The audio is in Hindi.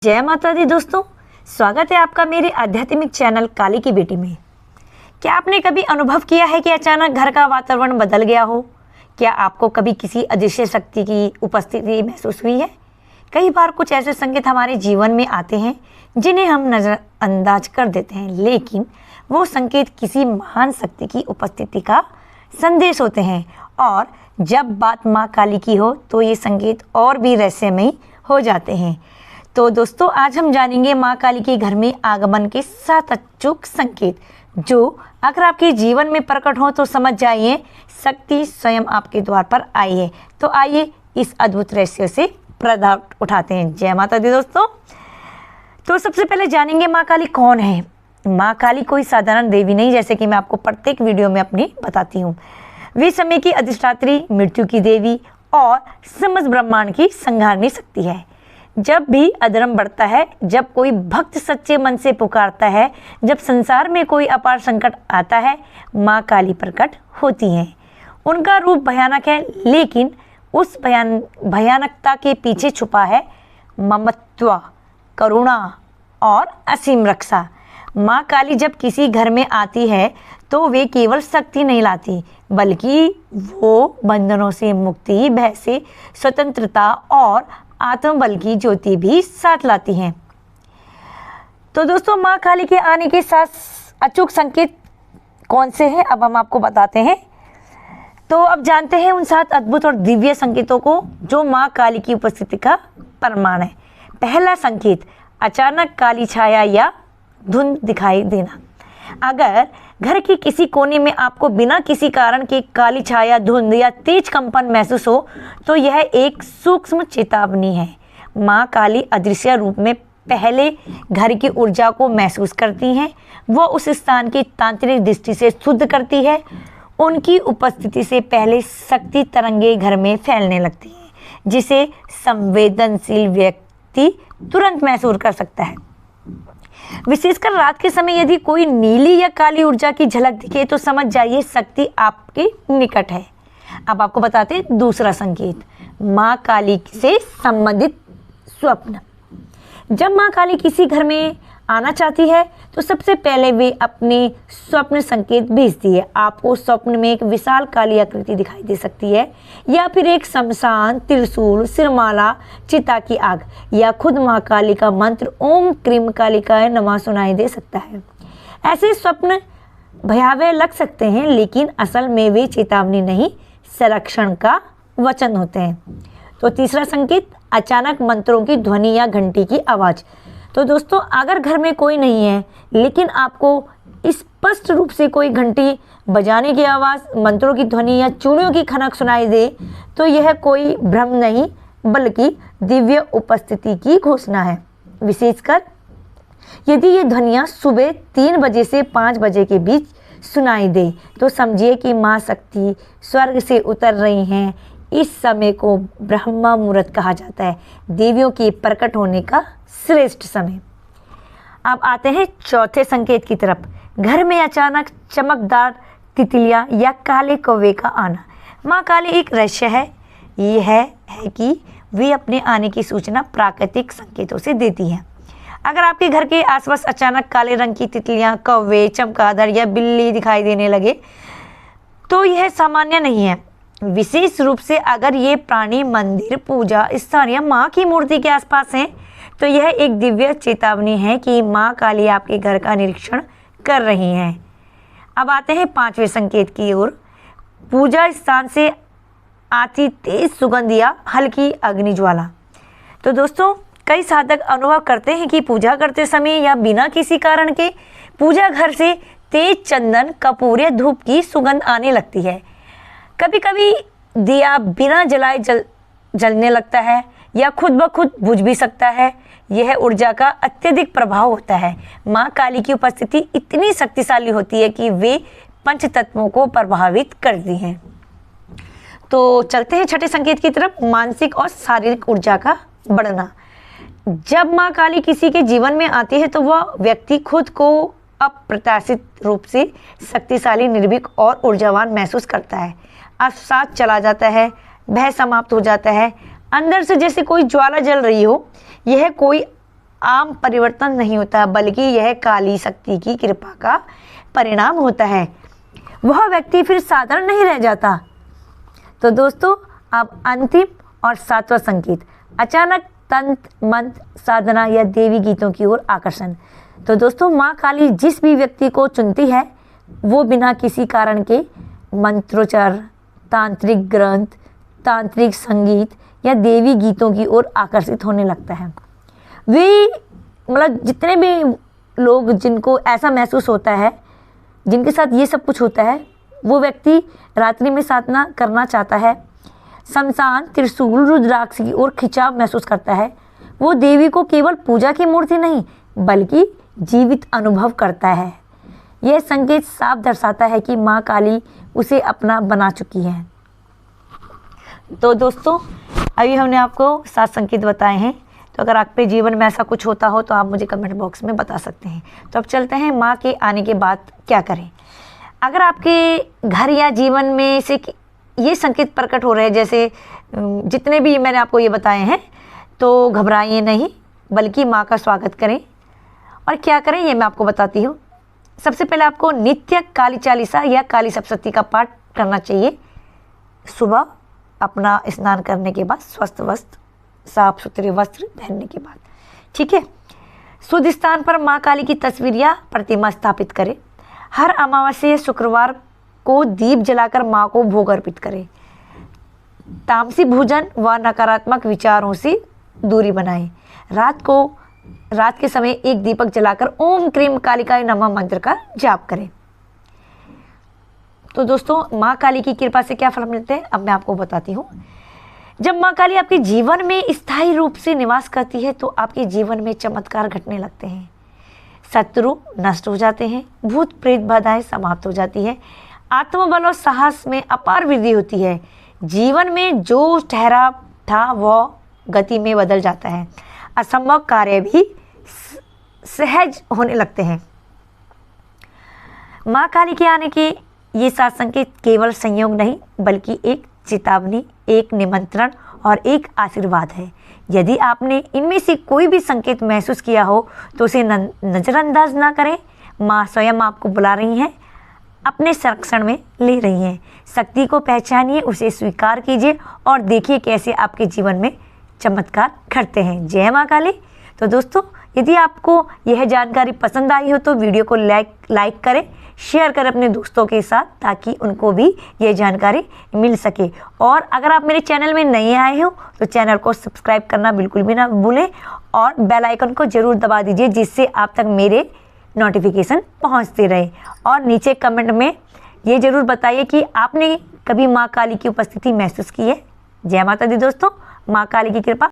जय माता दी दोस्तों, स्वागत है आपका मेरे आध्यात्मिक चैनल काली की बेटी में। क्या आपने कभी अनुभव किया है कि अचानक घर का वातावरण बदल गया हो? क्या आपको कभी किसी अदृश्य शक्ति की उपस्थिति महसूस हुई है? कई बार कुछ ऐसे संकेत हमारे जीवन में आते हैं जिन्हें हम नज़रअंदाज कर देते हैं, लेकिन वो संकेत किसी महान शक्ति की उपस्थिति का संदेश होते हैं। और जब बात माँ काली की हो तो ये संकेत और भी रहस्यमयी हो जाते हैं। तो दोस्तों, आज हम जानेंगे माँ काली के घर में आगमन के 7 अचूक संकेत जो अगर आपके जीवन में प्रकट हो तो समझ जाइए शक्ति स्वयं आपके द्वार पर आई है। तो आइए इस अद्भुत रहस्य से पर्दा उठाते हैं। जय माता दी दोस्तों। तो सबसे पहले जानेंगे माँ काली कौन है। माँ काली कोई साधारण देवी नहीं, जैसे कि मैं आपको प्रत्येक वीडियो में अपनी बताती हूँ। वे समय की अधिष्ठात्री, मृत्यु की देवी और समस्त ब्रह्मांड की संहारणी शक्ति है। जब भी अधर्म बढ़ता है, जब कोई भक्त सच्चे मन से पुकारता है, जब संसार में कोई अपार संकट आता है, माँ काली प्रकट होती हैं। उनका रूप भयानक है, लेकिन उस भयानकता के पीछे छुपा है ममत्व, करुणा और असीम रक्षा। माँ काली जब किसी घर में आती है तो वे केवल शक्ति नहीं लाती, बल्कि वो बंधनों से मुक्ति, भय से स्वतंत्रता और आत्मबल की ज्योति भी साथ लाती हैं। तो दोस्तों, माँ काली के आने के 7 अचूक संकेत कौन से हैं, अब हम आपको बताते हैं। तो अब जानते हैं उन 7 अद्भुत और दिव्य संकेतों को जो माँ काली की उपस्थिति का प्रमाण है। पहला संकेत, अचानक काली छाया या धुंध दिखाई देना। अगर घर के किसी कोने में आपको बिना किसी कारण के काली छाया, धुंध या तेज कंपन महसूस हो तो यह एक सूक्ष्म चेतावनी है। माँ काली अदृश्य रूप में पहले घर की ऊर्जा को महसूस करती हैं। वो उस स्थान की तांत्रिक दृष्टि से शुद्ध करती है। उनकी उपस्थिति से पहले शक्ति तरंगे घर में फैलने लगती हैं, जिसे संवेदनशील व्यक्ति तुरंत महसूस कर सकता है। विशेषकर रात के समय यदि कोई नीली या काली ऊर्जा की झलक दिखे तो समझ जाइए शक्ति आपके निकट है। अब आपको बताते हैं दूसरा संकेत, माँ काली से संबंधित स्वप्न। जब माँ काली किसी घर में आना चाहती है तो सबसे पहले वे अपने स्वप्न संकेत भेजती है। आपको स्वप्न में एक विशाल काली आकृति दिखाई दे सकती है, या फिर एक शमशान, त्रिशूल, सिरमाला, चिता की आग, या खुद माँ काली का मंत्र ओम क्रीम कालिकाय नमः सुनाई दे सकता है। ऐसे स्वप्न भयावह लग सकते हैं, लेकिन असल में वे चेतावनी नहीं, संरक्षण का वचन होते हैं। तो तीसरा संकेत, अचानक मंत्रों की ध्वनि या घंटी की आवाज़। तो दोस्तों, अगर घर में कोई नहीं है लेकिन आपको स्पष्ट रूप से कोई घंटी बजाने की आवाज़, मंत्रों की ध्वनि या चूड़ियों की खनक सुनाई दे तो यह कोई भ्रम नहीं बल्कि दिव्य उपस्थिति की घोषणा है। विशेषकर यदि ये ध्वनियाँ सुबह 3 बजे से 5 बजे के बीच सुनाई दे तो समझिए कि माँ शक्ति स्वर्ग से उतर रही हैं। इस समय को ब्रह्मा मुहूर्त कहा जाता है, देवियों के प्रकट होने का श्रेष्ठ समय। अब आते हैं चौथे संकेत की तरफ, घर में अचानक चमकदार तितलियां या काले कौवे का आना। माँ काली एक रहस्य है। यह है कि वे अपने आने की सूचना प्राकृतिक संकेतों से देती हैं। अगर आपके घर के आसपास अचानक काले रंग की तितलियां, कौवे, चमगादड़ या बिल्ली दिखाई देने लगे तो यह सामान्य नहीं है। विशेष रूप से अगर ये प्राणी मंदिर, पूजा स्थान या माँ की मूर्ति के आसपास हैं तो यह एक दिव्य चेतावनी है कि माँ काली आपके घर का निरीक्षण कर रही हैं। अब आते हैं 5वें संकेत की ओर, पूजा स्थान से आती तेज सुगंध या हल्की अग्नि ज्वाला। तो दोस्तों, कई साधक अनुभव करते हैं कि पूजा करते समय या बिना किसी कारण के पूजा घर से तेज चंदन, कपूर या धूप की सुगंध आने लगती है। कभी कभी दिया बिना जलाए जलने लगता है या खुद ब खुद बुझ भी सकता है। यह ऊर्जा का अत्यधिक प्रभाव होता है। माँ काली की उपस्थिति इतनी शक्तिशाली होती है कि वे पंच तत्वों को प्रभावित करती हैं। तो चलते हैं छठे संकेत की तरफ, मानसिक और शारीरिक ऊर्जा का बढ़ना। जब माँ काली किसी के जीवन में आती है तो वह व्यक्ति खुद को अप्रत्याशित रूप से शक्तिशाली, निर्भीक और ऊर्जावान महसूस करता है। अवसाद चला जाता है, भय समाप्त हो जाता है, अंदर से जैसे कोई ज्वाला जल रही हो। यह कोई आम परिवर्तन नहीं होता, बल्कि यह काली शक्ति की कृपा का परिणाम होता है। वह व्यक्ति फिर साधारण नहीं रह जाता। तो दोस्तों, अब अंतिम और 7वां संकेत, अचानक तंत्र मंत्र साधना या देवी गीतों की ओर आकर्षण। तो दोस्तों, माँ काली जिस भी व्यक्ति को चुनती है वो बिना किसी कारण के मंत्रोच्चार, तांत्रिक ग्रंथ, तांत्रिक संगीत या देवी गीतों की ओर आकर्षित होने लगता है। वे मतलब जितने भी लोग जिनको ऐसा महसूस होता है, जिनके साथ ये सब कुछ होता है, वो व्यक्ति रात्रि में साधना करना चाहता है, शमशान, त्रिशूल, रुद्राक्ष की ओर खिंचाव महसूस करता है। वो देवी को केवल पूजा की मूर्ति नहीं बल्कि जीवित अनुभव करता है। यह संकेत साफ दर्शाता है कि माँ काली उसे अपना बना चुकी है। तो दोस्तों, अभी हमने आपको 7 संकेत बताए हैं। तो अगर आपके जीवन में ऐसा कुछ होता हो तो आप मुझे कमेंट बॉक्स में बता सकते हैं। तो अब चलते हैं माँ के आने के बाद क्या करें। अगर आपके घर या जीवन में से ये संकेत प्रकट हो रहे हैं, जैसे जितने भी मैंने आपको ये बताए हैं, तो घबराइए नहीं, बल्कि माँ का स्वागत करें। और क्या करें ये मैं आपको बताती हूँ। सबसे पहले आपको नित्य काली चालीसा या काली सप्तशती का पाठ करना चाहिए। सुबह अपना स्नान करने के बाद, स्वस्थ वस्त्र, साफ सुथरे वस्त्र पहनने के बाद, ठीक है। शुद्ध स्थान पर माँ काली की तस्वीर या प्रतिमा स्थापित करें। हर अमावस्या शुक्रवार को दीप जलाकर माँ को भोग अर्पित करें। तामसी भोजन व नकारात्मक विचारों से दूरी बनाएं। रात के समय एक दीपक जलाकर ओम क्रीम कालिकाय नमः मंत्र का जाप करें। तो दोस्तों, माँ काली की कृपा से क्या फल मिलते हैं अब मैं आपको बताती हूँ। जब माँ काली आपके जीवन में स्थायी रूप से निवास करती है तो आपके जीवन में चमत्कार घटने लगते हैं। शत्रु नष्ट हो जाते हैं, भूत प्रेत बाधाएं समाप्त हो जाती है, आत्मबल और साहस में अपार वृद्धि होती है। जीवन में जो ठहरा था वह गति में बदल जाता है। असंभव कार्य भी सहज होने लगते हैं। माँ काली के आने के ये 7 संकेत केवल संयोग नहीं बल्कि एक चेतावनी, एक निमंत्रण और एक आशीर्वाद है। यदि आपने इनमें से कोई भी संकेत महसूस किया हो तो उसे नज़रअंदाज ना करें। माँ स्वयं आपको बुला रही हैं, अपने संरक्षण में ले रही हैं। शक्ति को पहचानिए, उसे स्वीकार कीजिए और देखिए कैसे आपके जीवन में चमत्कार घटते हैं। जय माँ काली। तो दोस्तों, यदि आपको यह जानकारी पसंद आई हो तो वीडियो को लाइक करें, शेयर करें अपने दोस्तों के साथ ताकि उनको भी यह जानकारी मिल सके। और अगर आप मेरे चैनल में नए आए हो तो चैनल को सब्सक्राइब करना बिल्कुल भी ना भूलें और बेल आइकन को ज़रूर दबा दीजिए जिससे आप तक मेरे नोटिफिकेशन पहुंचते रहे। और नीचे कमेंट में ये ज़रूर बताइए कि आपने कभी माँ काली की उपस्थिति महसूस की है। जय माता दी दोस्तों, माँ काली की कृपा